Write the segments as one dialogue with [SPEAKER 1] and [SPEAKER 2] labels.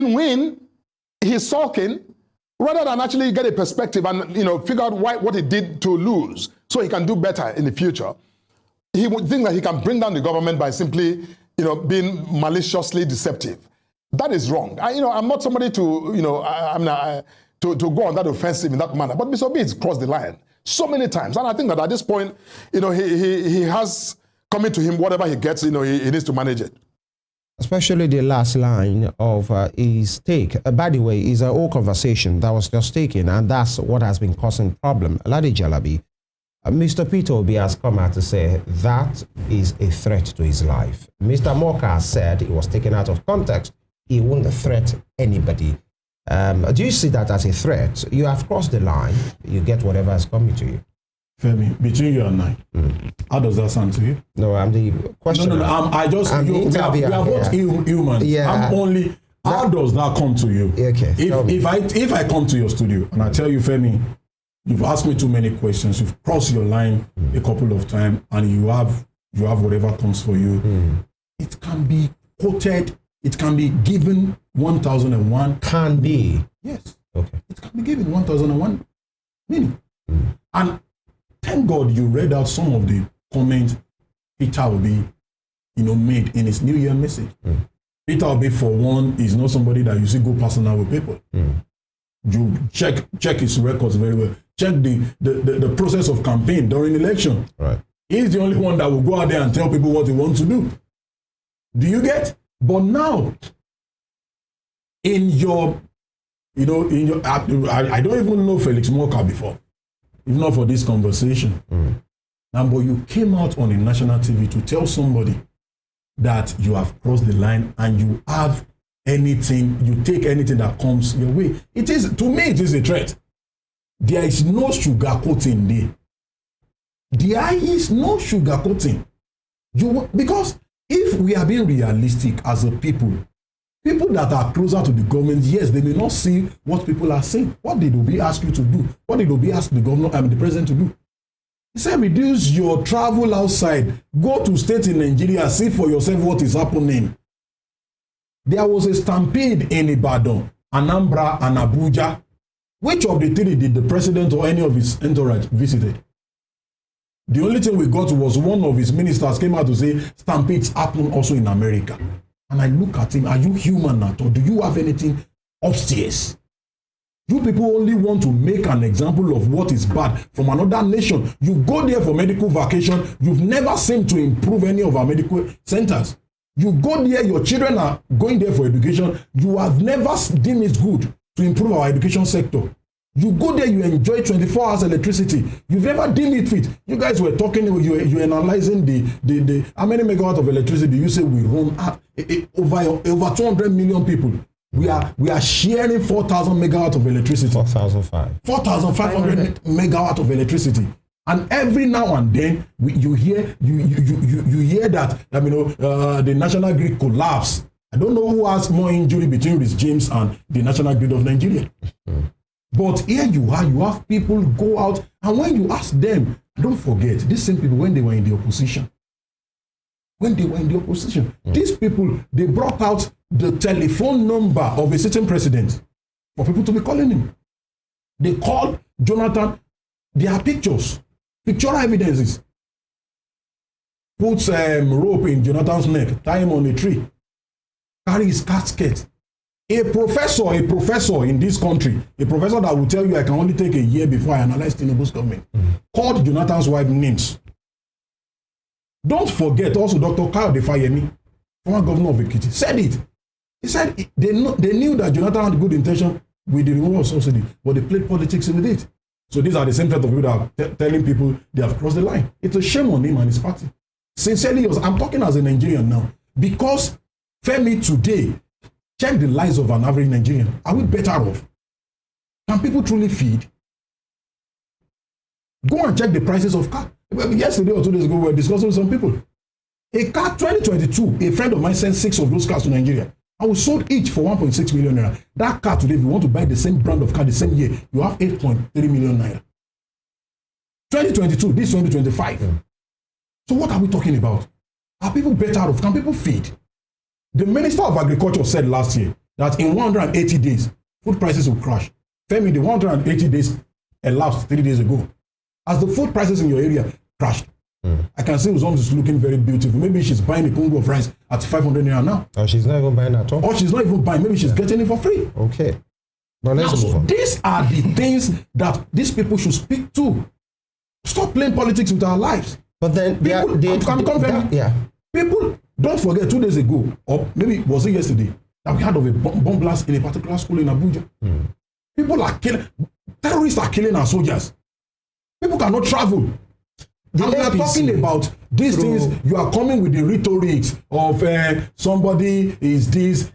[SPEAKER 1] win, he's sulking, rather than actually get a perspective and figure out what he did to lose so he can do better in the future. He would think that he can bring down the government by simply being maliciously deceptive. That is wrong. I'm not somebody to to go on that offensive in that manner. But Mr. Obi has crossed the line so many times, and I think that at this point, he has coming to him whatever he gets. He needs to manage it.
[SPEAKER 2] Especially the last line of his take. By the way, is an old conversation that was just taken, and that's what has been causing problem. Ladi Jalabi, Mr. Peter Obi has come out to say that is a threat to his life. Mr. Morka said it was taken out of context. He won't threat anybody. Do you see that as a threat? You have crossed the line. You get whatever is coming to you.
[SPEAKER 3] Femi, between you and I, how does that sound to you?
[SPEAKER 2] No, I'm the questioner.
[SPEAKER 3] No, we are both human.
[SPEAKER 2] Yeah.
[SPEAKER 3] I'm only, how does that come to you?
[SPEAKER 2] Okay.
[SPEAKER 3] If I come to your studio and I tell you, Femi, you've asked me too many questions, you've crossed your line a couple of times, and you have whatever comes for you, it can be quoted, it can be given 1001.
[SPEAKER 2] Can be?
[SPEAKER 3] Yes.
[SPEAKER 2] Okay.
[SPEAKER 3] It can be given 1001 meaning. And thank God you read out some of the comments Peter Obi, made in his New Year message. Peter Obi, for one, is not somebody that you see go personal with people. You check his records very well. Check the process of campaign during election.
[SPEAKER 2] Right.
[SPEAKER 3] He's the only one that will go out there and tell people what he wants to do. Do you get? But now, I don't even know Felix Morka before, if not for this conversation. Now, but you came out on a national TV to tell somebody that you have crossed the line and you have anything, you take anything that comes your way. It is, to me, it is a threat. There is no sugarcoating there. There is no sugarcoating. Because if we are being realistic as a people that are closer to the government, yes, they may not see what people are saying. What did Obi ask you to do? What did Obi ask the governor and the president to do? He said, reduce your travel outside. Go to states in Nigeria, see for yourself what is happening. There was a stampede in Ibadan, Anambra, and Abuja. Which of the three did the president or any of his entourage visited? The only thing we got was one of his ministers came out to say stampedes happen also in America. And I look at him, are you human at all? Do you have anything upstairs? You people only want to make an example of what is bad from another nation. You go there for medical vacation. You've never seemed to improve any of our medical centers. You go there, your children are going there for education. You have never deemed it good to improve our education sector. You go there, you enjoy 24 hours electricity. You've never deemed it fit. You guys were talking, you analyzing the how many megawatt of electricity you say we run at over 200 million people. We are sharing 4,000 megawatt of electricity. 4,500 megawatt of electricity. And every now and then you hear that the national grid collapse. I don't know who has more injury between Rhys James and the National Grid of Nigeria. But here you have people go out, and when you ask them, don't forget, these same people, when they were in the opposition, these people, they brought out the telephone number of a certain president for people to be calling him. They called Jonathan, there are pictures, pictorial evidences. Puts rope in Jonathan's neck, tie him on a tree, carry his casket. A professor in this country, a professor that will tell you I can only take a year before I analyze Tinubu's government, called Jonathan's wife names. Don't forget also Dr. Kyle Defayemi, former governor of Ekiti, said it. He said they knew that Jonathan had good intention with the removal of subsidy, but they played politics with it. So these are the same set of people that are telling people they have crossed the line. It's a shame on him and his party. Sincerely, I'm talking as a Nigerian now, because Femi today, check the lives of an average Nigerian. Are we better off? Can people truly feed? Go and check the prices of car. Yesterday or 2 days ago, we were discussing with some people. A car 2022, a friend of mine sent 6 of those cars to Nigeria. And we sold each for 1.6 million naira. That car today, if you want to buy the same brand of car the same year, you have 8.3 million naira. 2022, this 2025. So what are we talking about? Are people better off? Can people feed? The Minister of Agriculture said last year that in 180 days, food prices will crash. Femi, the 180 days elapsed 3 days ago. As the food prices in your area crashed, I can see Uzom is looking very beautiful. Maybe she's buying a Congo of rice at 500 naira now.
[SPEAKER 2] Or she's not even buying at all.
[SPEAKER 3] Or she's not even buying. Maybe she's getting it for free.
[SPEAKER 2] Okay. But let's move on.
[SPEAKER 3] These are the things that these people should speak to. Stop playing politics with our lives.
[SPEAKER 2] But then
[SPEAKER 3] People, don't forget 2 days ago, or maybe was it yesterday, that we heard of a bomb blast in a particular school in Abuja. People are killing, terrorists are killing our soldiers. People cannot travel. And we are talking about these things. You are coming with the rhetorics of somebody is this.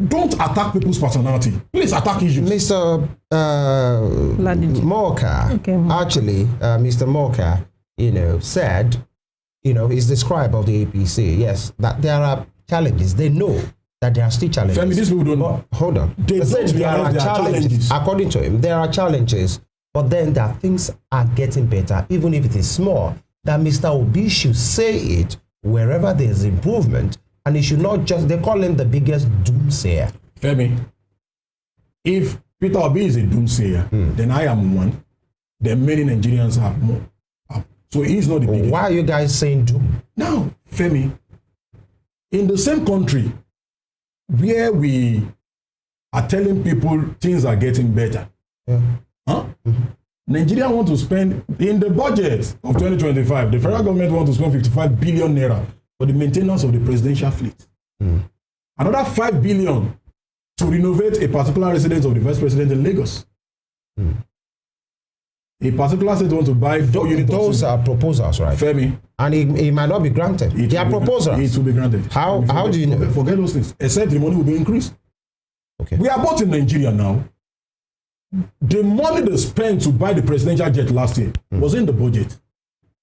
[SPEAKER 3] Don't attack people's personality. Please attack issues.
[SPEAKER 2] Mr. Morka, actually, Mr. Morka, said, is the scribe of the APC. Yes, that there are challenges. They know that there are still challenges.
[SPEAKER 3] Femi, these people don't know.
[SPEAKER 2] Hold on.
[SPEAKER 3] They don't
[SPEAKER 2] there are challenges. According to him, there are challenges. But then that things are getting better, even if it is small. That Mr. Obi should say it wherever there is improvement, and he should not just, they call him the biggest doomsayer.
[SPEAKER 3] Femi, if Peter Obi is a doomsayer, then I am one. Then many Nigerians have more. So he's not the biggest.
[SPEAKER 2] Why are you guys saying doom?
[SPEAKER 3] Now, Femi, in the same country where we are telling people things are getting better, Nigeria want to spend, in the budget of 2025, the federal government want to spend 55 billion naira for the maintenance of the presidential fleet. Another 5 billion to renovate a particular residence of the vice president in Lagos. A particular state want to buy 4 units.
[SPEAKER 2] Those are proposals, right?
[SPEAKER 3] Femi.
[SPEAKER 2] And it might not be granted. They are proposals.
[SPEAKER 3] It will be granted.
[SPEAKER 2] How do you know?
[SPEAKER 3] Forget those things. Except the money will be increased.
[SPEAKER 2] Okay.
[SPEAKER 3] We are both in Nigeria now. The money they spent to buy the presidential jet last year was in the budget.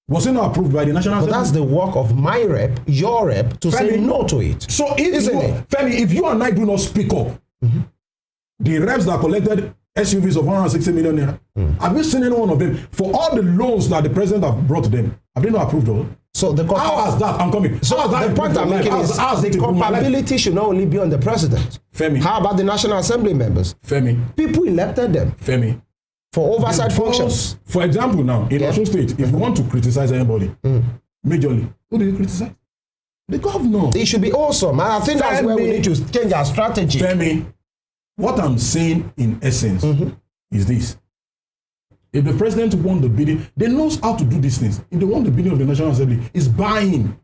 [SPEAKER 3] Was it not approved by the National Assembly?
[SPEAKER 2] But that's the work of my rep, your rep, to say no to it.
[SPEAKER 3] So if you and I do not speak up, the reps that collected SUVs of 160 million naira, have you seen any one of them for all the loans that the president have brought to them? Have they not approved all?
[SPEAKER 2] So
[SPEAKER 3] how has that? I'm coming.
[SPEAKER 2] So the point I'm making is the culpability should not only be on the president.
[SPEAKER 3] Femi.
[SPEAKER 2] How about the National Assembly members?
[SPEAKER 3] Femi.
[SPEAKER 2] People elected them.
[SPEAKER 3] Femi.
[SPEAKER 2] For oversight functions.
[SPEAKER 3] For example, now in Osun State, if you want to criticize anybody, majorly, who do you criticize? The governor.
[SPEAKER 2] It should be awesome. And I think that's where we need to change our strategy.
[SPEAKER 3] Femi, what I'm saying in essence is this. If the president won the bidding, they knows how to do these things. If they won the bidding of the National Assembly, it's buying.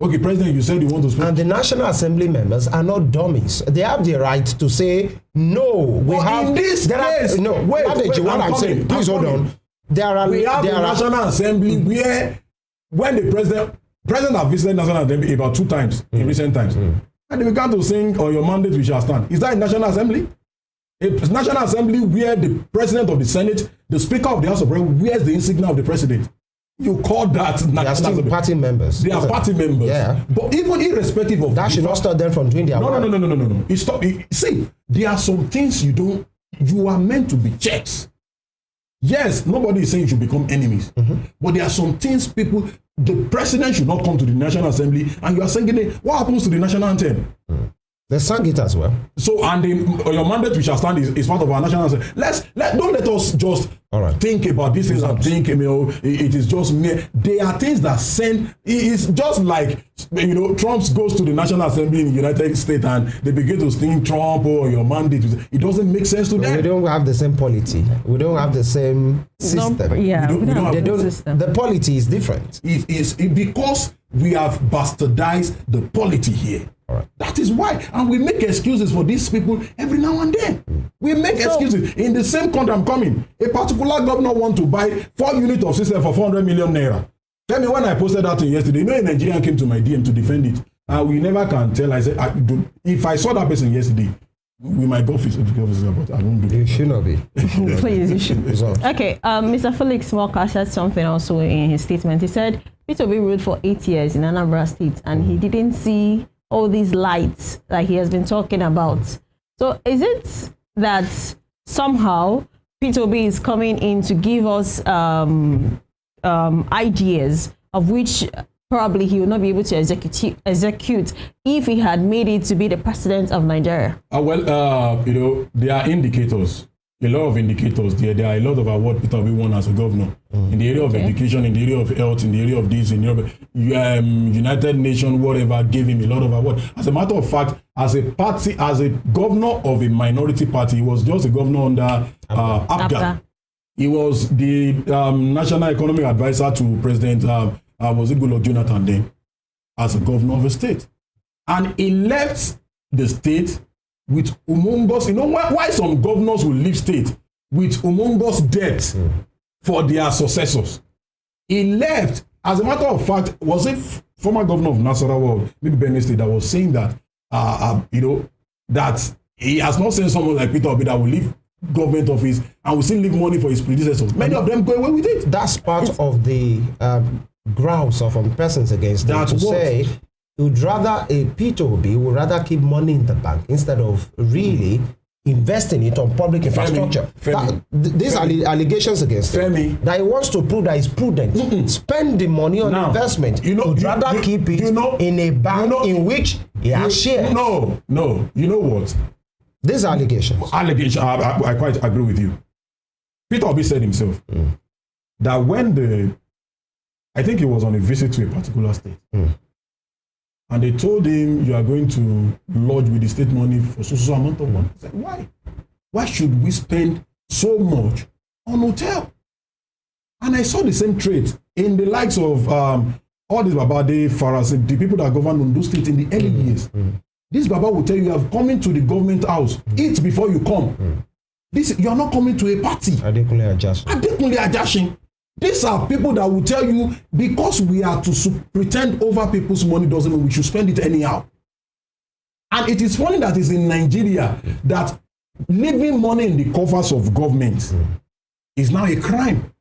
[SPEAKER 3] Okay, President, you said you want to speak.
[SPEAKER 2] And the National Assembly members are not dummies. They have the right to say, no, we have...
[SPEAKER 3] In this case...
[SPEAKER 2] No, wait, what I'm saying, please hold on.
[SPEAKER 3] We have the National Assembly where, when the president has visited National Assembly about 2 times in recent times, and they began to sing, on your mandate we shall stand. Is that in National Assembly? A National Assembly where the President of the Senate, the Speaker of the House of Representatives, wears the insignia of the President. You call that National Assembly?
[SPEAKER 2] They are still party members.
[SPEAKER 3] They are party members.
[SPEAKER 2] Yeah.
[SPEAKER 3] But even irrespective of
[SPEAKER 2] that should not stop them from doing their work.
[SPEAKER 3] No. See, there are some things you are meant to be checks. Yes, nobody is saying you should become enemies. But there are some things the president should not come to the National Assembly and you are singing what happens to the national anthem?
[SPEAKER 2] They sang it as well.
[SPEAKER 3] So, and your mandate we shall stand is part of our national anthem. Don't let us just think about these things and think, it is just me. They are things that send, it's just like, Trump goes to the National Assembly in the United States and they begin to sing Trump or your mandate. It doesn't make sense to them.
[SPEAKER 2] We don't have the same polity. We don't have the same system.
[SPEAKER 4] We don't have the system.
[SPEAKER 2] The polity is different.
[SPEAKER 3] It is because we have bastardized the polity here. That is why. And we make excuses for these people every now and then. We make excuses. In the same country I'm coming, a particular governor want to buy 4 units of system for 400 million naira. Tell me when I posted that thing yesterday, a Nigerian came to my DM to defend it. And we never can tell. I said, if I saw that person yesterday, we might go office, but I won't do it.
[SPEAKER 2] You should not be.
[SPEAKER 4] Please, you should. Okay, Mr. Felix Morka said something also in his statement. He said, Peter Obi ruled for 8 years in Anambra State and he didn't see all these lights that he has been talking about. So is it that somehow Peter Obi is coming in to give us ideas of which probably he would not be able to execute if he had made it to be the president of Nigeria?
[SPEAKER 3] There are indicators. A lot of indicators there. There are a lot of awards Peter Obi won as a governor in the area of education, in the area of health, in the area of this, in the area of United Nations, whatever, gave him a lot of awards. As a matter of fact, as a governor of a minority party, he was just a governor under APGA. He was the national economic advisor to President Goodluck Jonathan then, as a governor of a state, and he left the state with humongous, why some governors will leave state with humongous debt for their successors. He left, as a matter of fact, was it former governor of Nasarawa, maybe Benue State, that was saying that, that he has not seen someone like Peter Obi that will leave government office and will still leave money for his predecessors. Many of them go away with it.
[SPEAKER 2] That's part of the grounds of persons against them to say would rather a P2B would rather keep money in the bank instead of really investing it on public infrastructure. These are allegations against him. That he wants to prove that he's prudent. Spend the money on investment. Would rather keep it in a bank in which he has shares.
[SPEAKER 3] No. You know what?
[SPEAKER 2] These are allegations.
[SPEAKER 3] I quite agree with you. Peter Obi said himself that when I think he was on a visit to a particular state. And they told him, you are going to lodge with the state money for so amount of money. He said, why? Why should we spend so much on hotel? And I saw the same trait in the likes of all these Babade, Farasi, the people that govern Ondo State in the early years. This Baba will tell you, you have come into the government house, eat before you come. You are not coming to a party. Adekunle Ajashin. These are people that will tell you, because we are to pretend over people's money doesn't mean we should spend it anyhow. And it is funny that it's in Nigeria that leaving money in the coffers of government is now a crime.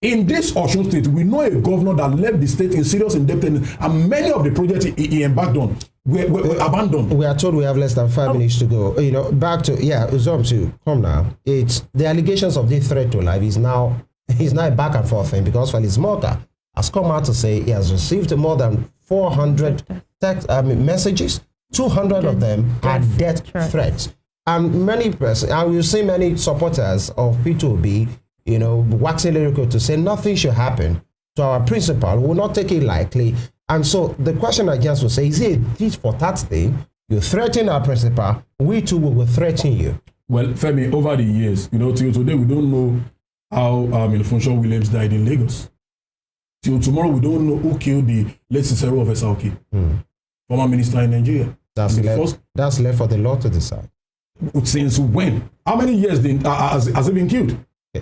[SPEAKER 3] In this Osun State, we know a governor that left the state in serious indebtedness, and many of the projects he embarked on were abandoned.
[SPEAKER 2] We are told we have less than 5 minutes to go. Back to Uzom to come now. It's the allegations of this threat to life is now a back and forth thing, because Felix Morka has come out to say he has received more than 400 messages. 200 of them are death threats, and many persons, and we've seen many supporters of P2B, waxing lyrical to say nothing should happen to our principal. We will not take it lightly. And so the question I guess will say, is it a tit for tat thing? You threaten our principal, we too will threaten you.
[SPEAKER 3] Well, Femi, over the years, till today we don't know how Funshaw Williams died in Lagos. Till tomorrow we don't know who killed the late Cicero of SRK, former minister in Nigeria.
[SPEAKER 2] That's left for the law to decide.
[SPEAKER 3] Since when? How many years has he been killed?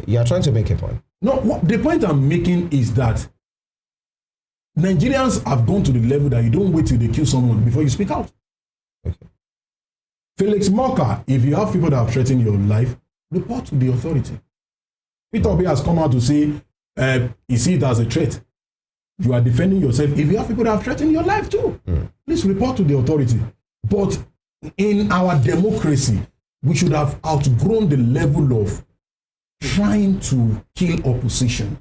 [SPEAKER 2] You are trying to make a point.
[SPEAKER 3] No, the point I'm making is that Nigerians have gone to the level that you don't wait till they kill someone before you speak out. Okay. Felix Morka, if you have people that have threatened your life, report to the authority. Peter Obi has come out to say, he sees it as a threat. You are defending yourself. If you have people that have threatened your life too, please report to the authority. But in our democracy, we should have outgrown the level of trying to kill opposition,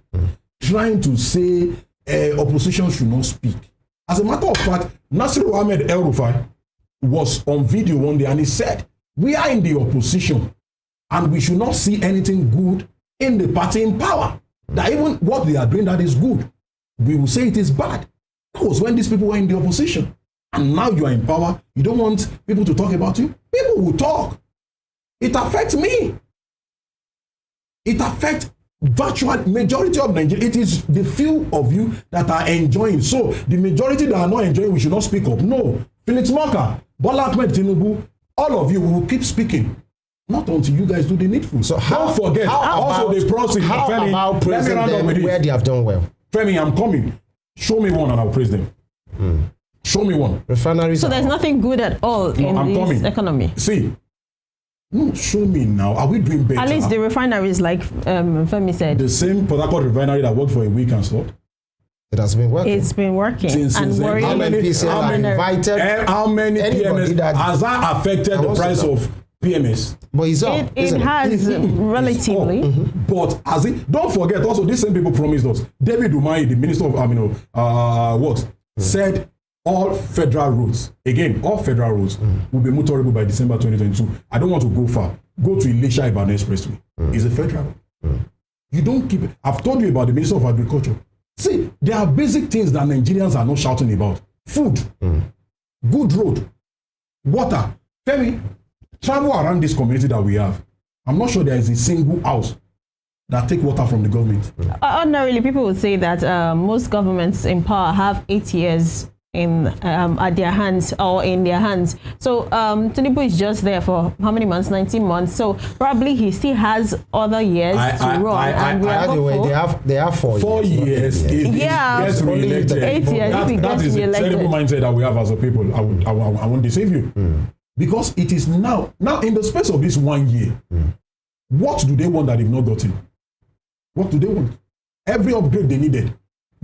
[SPEAKER 3] trying to say opposition should not speak. As a matter of fact, Nasiru Ahmed El-Rufai was on video one day and he said, we are in the opposition and we should not see anything good in the party in power. That even what they are doing that is good, we will say it is bad. That was when these people were in the opposition. And now you are in power, you don't want people to talk about you. People will talk. It affects me. It affects virtual majority of Nigeria. It is the few of you that are enjoying. So the majority that are not enjoying, we should not speak up. No. Felix Morka, Bola Ahmed Tinubu, all of you will keep speaking. Not until you guys do the needful. So don't forget, also the process.
[SPEAKER 2] How
[SPEAKER 3] Femi,
[SPEAKER 2] about praising them where they have done well?
[SPEAKER 3] Femi, I'm coming. Show me one and I'll praise them. Show me one.
[SPEAKER 2] Refineries.
[SPEAKER 4] So there's nothing good at all in this economy.
[SPEAKER 3] See, no, show me now. Are we doing better?
[SPEAKER 4] At least the refineries, like Femi said.
[SPEAKER 3] The same Port Harcourt refinery that worked for a week and stopped.
[SPEAKER 2] It has been working.
[SPEAKER 4] It's been working.
[SPEAKER 3] How many PMS has that affected the price of PMS.
[SPEAKER 2] But he's up.
[SPEAKER 4] It has relatively.
[SPEAKER 3] But as it, don't forget also, these same people promised us. David Umahi, the Minister of Works, said all federal roads, again, all federal roads will be motorable by December 2022. I don't want to go far. Go to Elisha Ibadan Expressway. It's a federal road. You don't keep it. I've told you about the Minister of Agriculture. See, there are basic things that Nigerians are not shouting about. Food, good road, water. Femi, travel around this community that we have. I'm not sure there is a single house that take water from the government.
[SPEAKER 4] Ordinarily, people would say that most governments in power have 8 years in at their hands or in their hands. So Tinubu is just there for how many months? 19 months. So probably he still has other years to run. And we are hopeful.
[SPEAKER 2] They have 4
[SPEAKER 3] years.
[SPEAKER 4] Yeah,
[SPEAKER 3] 8 years. That is a terrible mindset that we have as a people. I won't deceive you. Because it is now in the space of this 1 year, what do they want that they've not gotten? What do they want? Every upgrade they needed.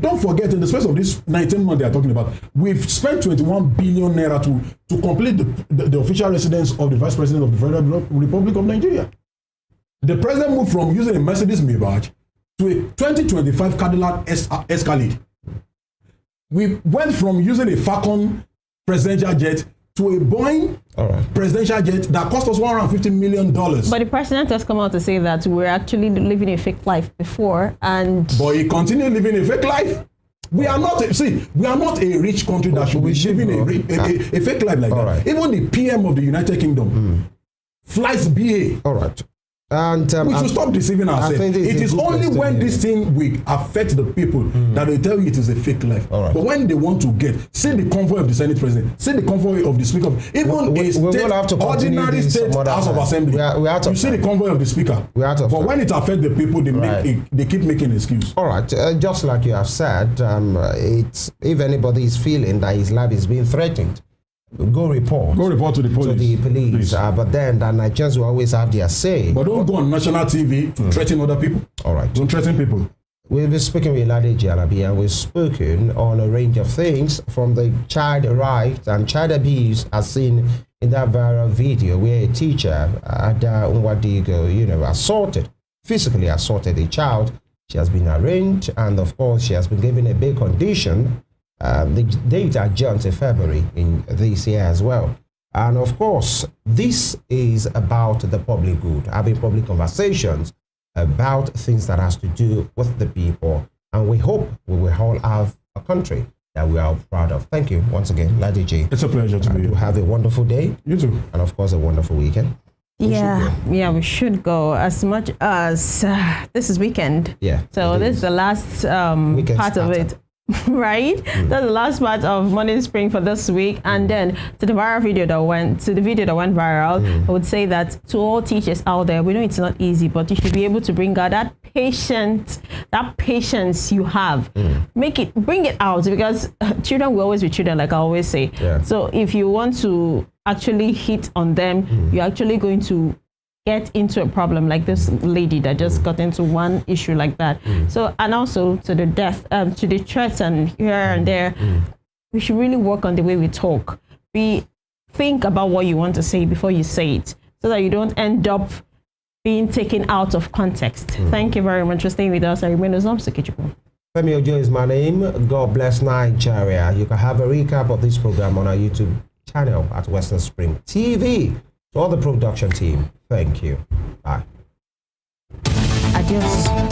[SPEAKER 3] Don't forget, in the space of this 19 months they are talking about, we've spent 21 billion naira to complete the official residence of the Vice President of the Federal Republic of Nigeria. The President moved from using a Mercedes Maybach to a 2025 Cadillac Escalade. We went from using a Falcon presidential jet to a Boeing presidential jet that cost us $150 million.
[SPEAKER 4] But the president has come out to say that we're actually living a fake life before, but
[SPEAKER 3] he continued living a fake life. We are not a rich country that should be living a fake life like that.
[SPEAKER 2] Right.
[SPEAKER 3] Even the PM of the United Kingdom flies BA.
[SPEAKER 2] All right. And
[SPEAKER 3] we should stop deceiving ourselves. It is only when this thing will affect the people that they tell you it is a fake life. Right. But when they want to see the convoy of the Senate President, see the convoy of the Speaker, even ordinary state House of Assembly, you see the convoy of the Speaker. But when it affects the people, they keep making excuses.
[SPEAKER 2] All right. Just like you have said, if anybody is feeling that his life is being threatened, go report
[SPEAKER 3] to the police.
[SPEAKER 2] But then the Nigerians will always have their say.
[SPEAKER 3] But don't go on national TV to threaten other people.
[SPEAKER 2] All right.
[SPEAKER 3] Don't threaten people.
[SPEAKER 2] We've been speaking with Allegation, and we've spoken on a range of things, from the child rights and child abuse as seen in that viral video where a teacher at Unwadigo, physically assaulted a child. She has been arraigned, and of course she has been given a bail condition. The date adjourned to February in this year as well. And of course, this is about the public good, having public conversations about things that has to do with the people. And we hope we will all have a country that we are proud of. Thank you once again, Ladi J.
[SPEAKER 3] It's a pleasure to be here.
[SPEAKER 2] Have a wonderful day.
[SPEAKER 3] You too.
[SPEAKER 2] And of course, a wonderful weekend.
[SPEAKER 4] We should go, as much as this is weekend.
[SPEAKER 2] Yeah.
[SPEAKER 4] So this is the last part of it. Right? That's the last part of Morning Spring for this week. And then to the video that went viral, I would say that to all teachers out there, we know it's not easy, but you should be able to bring out that patience you have. Bring it out, because children will always be children, like I always say.
[SPEAKER 2] Yeah.
[SPEAKER 4] So if you want to actually hit on them, you're actually going to get into a problem like this lady that just got into one issue like that. So, and also to the to the threats and here and there, we should really work on the way we talk. Think about what you want to say before you say it, so that you don't end up being taken out of context. Thank you very much for staying with us. I remain Ozomsukichukwu.
[SPEAKER 2] Femi Ojo is my name. God bless Nigeria. You can have a recap of this program on our YouTube channel at Western Spring TV. To all the production team, thank you. Bye.
[SPEAKER 4] Adios.